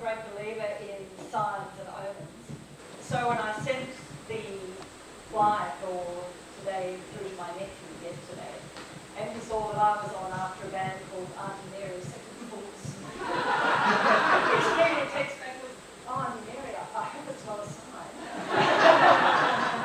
great believer in signs and omens. So when I sent the flyer for today through to my nephew yesterday, and he saw that I was on after a band called Auntie Mary's Second Thoughts, he sent me a text back with, "Oh, Auntie Mary, I hope it's not a sign."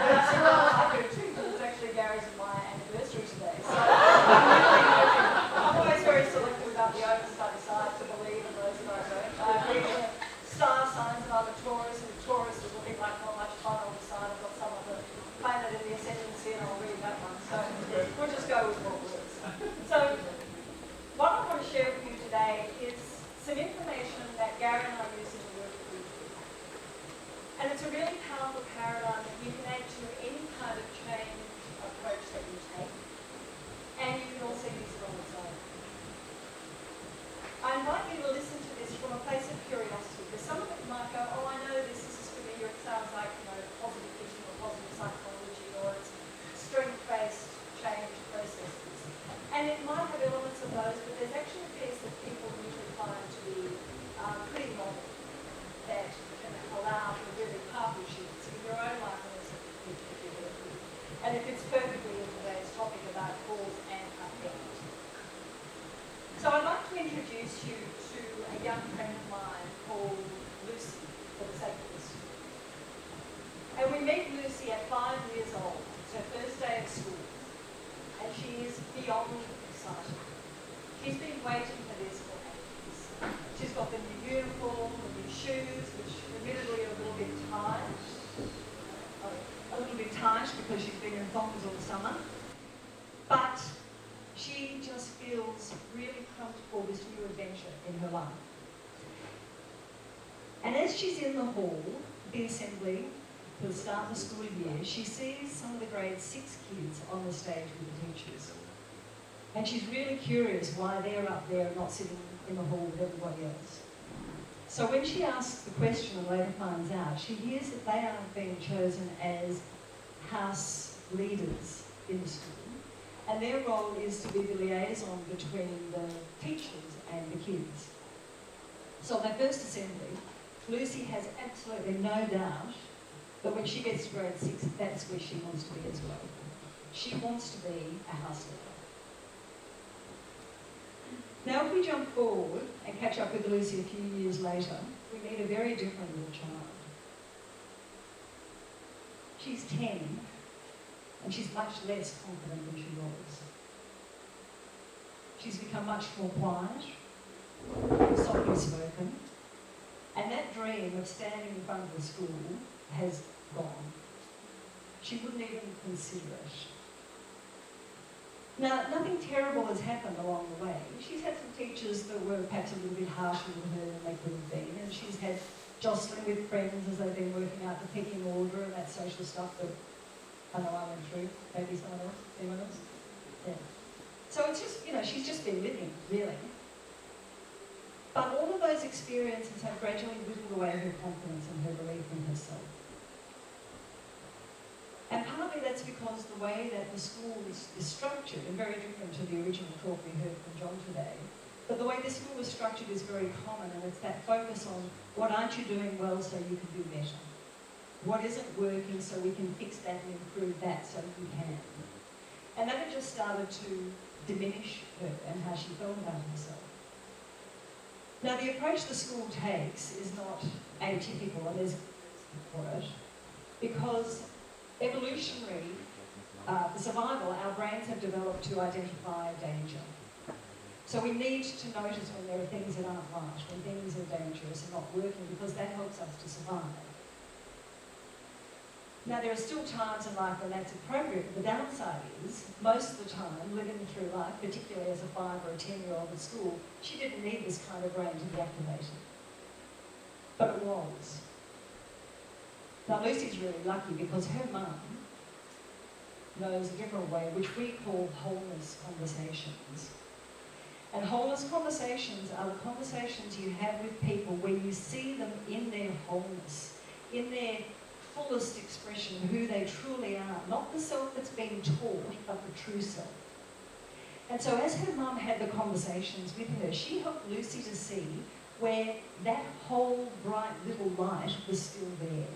And I said, "Well, I do too, because it's actually Gary's and my anniversary today." So I'm always very selective about the overstudy side to believe in those that I don't. I believe in star signs, and I'm a Taurus, and Taurus is looking like not much fun on the side. I've got some of the planet in the ascendancy, and I'll read that one. So we'll just go with what works. So what I want to share with you today is some information that Gary and I use in the work that we do. And it's a really powerful paradigm that you can add to any kind of change approach that you take. And you can also use it on its own. I invite you to listen to this from a place of curiosity, because some of it might go, "Oh, I know this is familiar, it sounds like, positive thinking or positive psychology, or it's strength-based change processes." And it might have elements of those, but there's actually a piece that people usually find to be pretty novel, that can allow for really powerful shifts in your own life and also if you do it. And it fits perfectly in today's topic about cause and effect. So I'd like to introduce you to a young friend of mine called Lucy, for the sake of this. And we meet Lucy at 5 years old. It's her first day of school. And she is beyond excited. She's been waiting for this for ages. She's got the new uniform, the new shoes, which admittedly are a little bit tight because she's been in thongs all summer. But she just feels really pumped for this new adventure in her life. And as she's in the hall, the assembly, for the start of the school year, she sees some of the grade 6 kids on the stage with the teachers. And she's really curious why they're up there and not sitting in the hall with everybody else. So when she asks the question and later finds out, she hears that they aren't being chosen as house leaders in the school. And their role is to be the liaison between the teachers and the kids. So their first assembly, Lucy has absolutely no doubt that when she gets to grade 6, that's where she wants to be as well. She wants to be a house leader. Now if we jump forward and catch up with Lucy a few years later, we meet a very different little child. She's 10, and she's much less confident than she was. She's become much more quiet, softly spoken, and that dream of standing in front of the school has gone. She wouldn't even consider it. Now, nothing terrible has happened along the way. She's had some teachers that were perhaps a little bit harsher with her than they could have been, and she's had jostling with friends as they've been working out the pecking order and that social stuff that I know I went through. Maybe someone else? Anyone else? Yeah. So it's just, she's just been living, really. But all of those experiences have gradually whittled away her confidence and her belief in herself. And partly that's because the way that the school is structured, and very different to the original talk we heard from John today, but the way the school is structured is very common, and it's that focus on what aren't you doing well so you can do better? What isn't working so we can fix that and improve that so you can? And that had just started to diminish her and how she felt about herself. Now the approach the school takes is not atypical, and there's a reason for it, because evolutionary, for survival, our brains have developed to identify danger. So we need to notice when there are things that aren't right, when things are dangerous and not working, because that helps us to survive. Now there are still times in life when that's appropriate, but the downside is, most of the time, living through life, particularly as a 5 or a 10-year-old at school, she didn't need this kind of brain to be activated. But it was. Now Lucy's really lucky because her mum knows a different way, which we call wholeness conversations. And wholeness conversations are the conversations you have with people where you see them in their wholeness, in their fullest expression, who they truly are. Not the self that's been taught, but the true self. And so as her mum had the conversations with her, she helped Lucy to see where that whole bright little light was still there.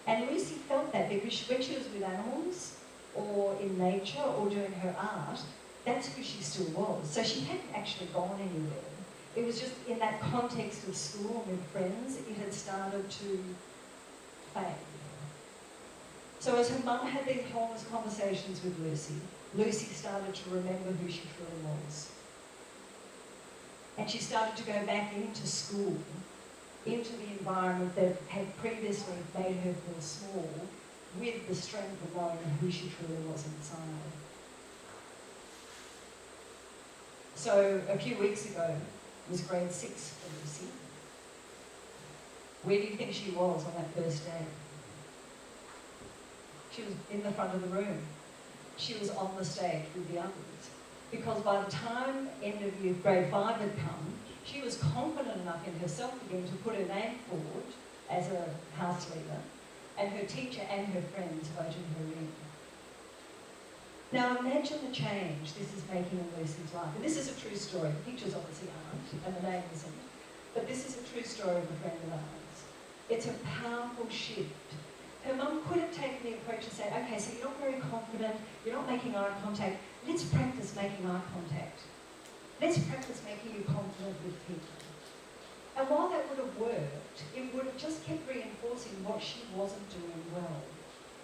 And Lucy felt that because when she was with animals or in nature or doing her art, that's who she still was. So she hadn't actually gone anywhere. It was just in that context of school and with friends, it had started to fade. So as her mum had these wholeness conversations with Lucy, Lucy started to remember who she truly was. And she started to go back into school, into the environment that had previously made her feel small, with the strength of knowing who she truly was inside. So a few weeks ago was grade 6 for Lucy. Where do you think she was on that first day? She was in the front of the room. She was on the stage with the others. Because by the time end of year grade 5 had come, she was confident enough in herself again to put her name forward as a house leader, and her teacher and her friends voted her in. Now imagine the change this is making in Lucy's life. And this is a true story. The pictures obviously aren't, and the name isn't. But this is a true story of a friend of ours. It's a powerful shift. Her mum could have taken the approach and said, okay, so you're not very confident, you're not making eye contact, let's practice making eye contact. Let's practice making you confident with people. And while that would have worked, it would have just kept reinforcing what she wasn't doing well.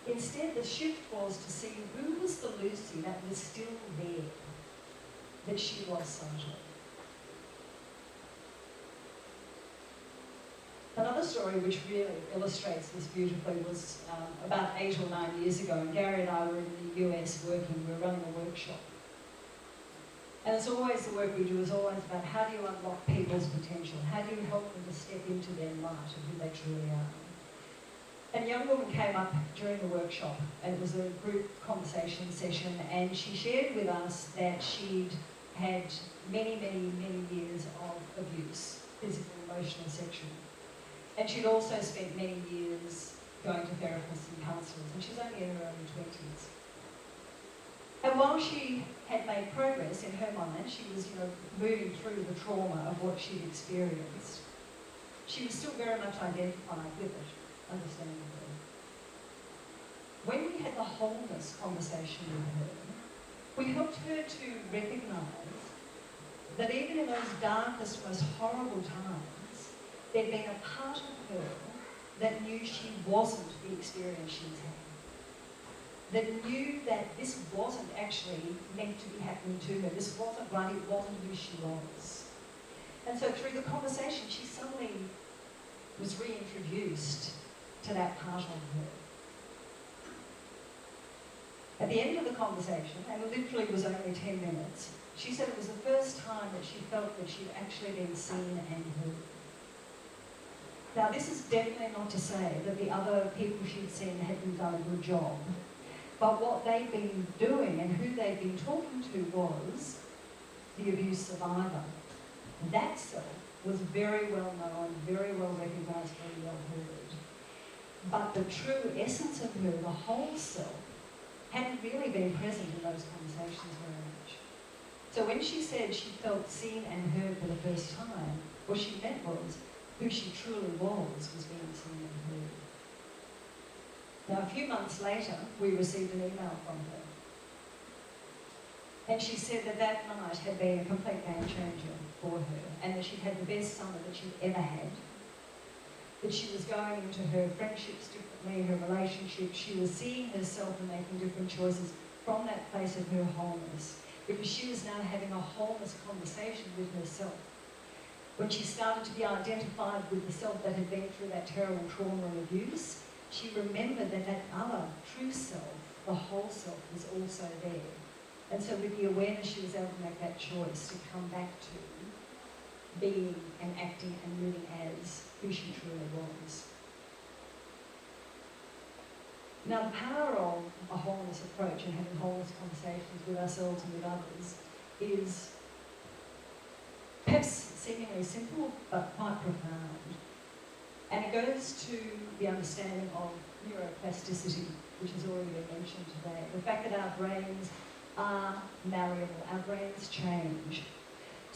Instead, the shift was to see who was the Lucy that was still there, that she lost sight of. Another story which really illustrates this beautifully was about 8 or 9 years ago, and Gary and I were in the US working, we were running a workshop. And as always, the work we do is always about how do you unlock people's potential? How do you help them to step into their light of who they truly are? And a young woman came up during the workshop, and it was a group conversation session, and she shared with us that she'd had many, many, many years of abuse, physical, emotional, sexual. And she'd also spent many years going to therapists and counsellors, and she's only in her early 20s. And while she had made progress in her mind, she was, moving through the trauma of what she'd experienced, she was still very much identified with it, understandably. When we had the wholeness conversation with her, we helped her to recognise that even in those darkest, most horrible times, there'd been a part of her that knew she wasn't the experience she's had. That knew that this wasn't actually meant to be happening to her. This wasn't right, it wasn't who she was. And so through the conversation, she suddenly was reintroduced to that part of her. At the end of the conversation, and it literally was only 10 minutes, she said it was the first time that she felt that she'd actually been seen and heard. Now, this is definitely not to say that the other people she'd seen hadn't done a good job, but what they'd been doing and who they'd been talking to was the abuse survivor. That self was very well known, very well recognised, very well heard. But the true essence of her, the whole self, hadn't really been present in those conversations very much. So when she said she felt seen and heard for the first time, what she meant was who she truly was being seen and heard. Now, a few months later, we received an email from her. And she said that that night had been a complete game changer for her, and that she'd had the best summer that she'd ever had. That she was going into her friendships differently, her relationships. She was seeing herself and making different choices from that place of her wholeness, because she was now having a wholeness conversation with herself. When she started to be identified with the self that had been through that terrible trauma and abuse, she remembered that that other true self, the whole self, was also there. And so with the awareness, she was able to make that choice to come back to being and acting and living as who she truly was. Now, the power of a wholeness approach and having wholeness conversations with ourselves and with others is perhaps seemingly simple, but quite profound. And it goes to the understanding of neuroplasticity, which has already been mentioned today. The fact that our brains are malleable, our brains change.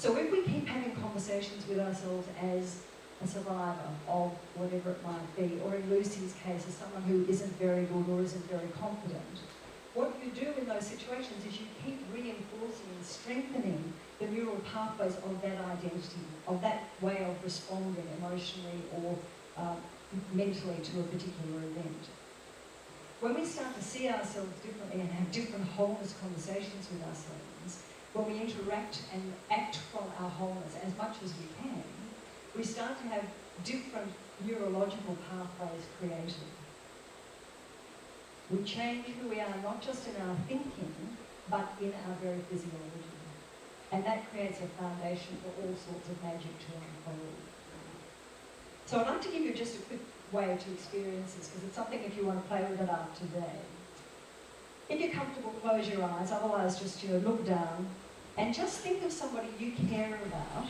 So if we keep having conversations with ourselves as a survivor of whatever it might be, or in Lucy's case, as someone who isn't very good or isn't very confident, what you do in those situations is you keep reinforcing and strengthening the neural pathways of that identity, of that way of responding emotionally or mentally to a particular event. When we start to see ourselves differently and have different wholeness conversations with ourselves, when we interact and act from our wholeness as much as we can, we start to have different neurological pathways created. We change who we are, not just in our thinking, but in our very physiology. And that creates a foundation for all sorts of magic to unfold. So I'd like to give you just a quick way to experience this, because it's something if you want to play with it after today. If you're comfortable, close your eyes, otherwise just look down and just think of somebody you care about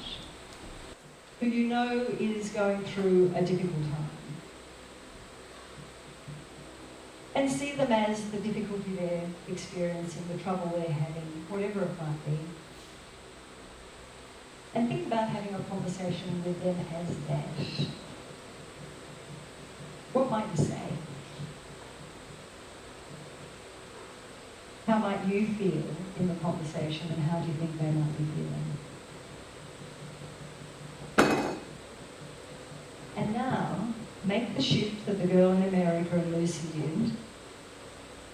who you know is going through a difficult time. And see them as the difficulty they're experiencing, the trouble they're having, whatever it might be. And think about having a conversation with them as that. What might you say? How might you feel in the conversation, and how do you think they might be feeling? And now, make the shift that the girl in America and Lucy did,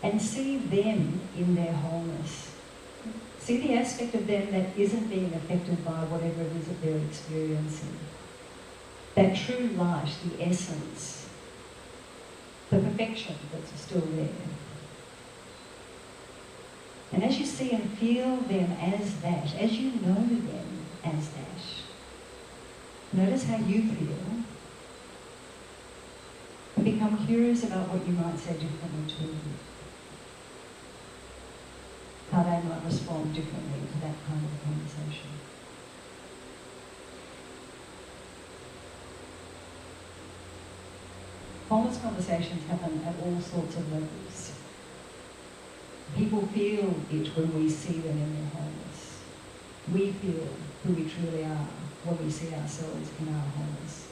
and see them in their wholeness. See the aspect of them that isn't being affected by whatever it is that they're experiencing. That true light, the essence, the perfection that's still there. And as you see and feel them as that, as you know them as that, notice how you feel and become curious about what you might say differently to them. How they might respond differently to that kind of conversation. Wholeness conversations happen at all sorts of levels. People feel it when we see them in their wholeness. We feel who we truly are when we see ourselves in our wholeness.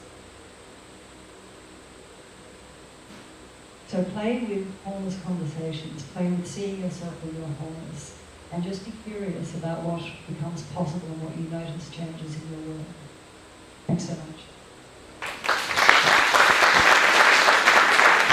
So play with wholeness conversations, play with seeing yourself in your wholeness, and just be curious about what becomes possible and what you notice changes in your world. Thanks so much.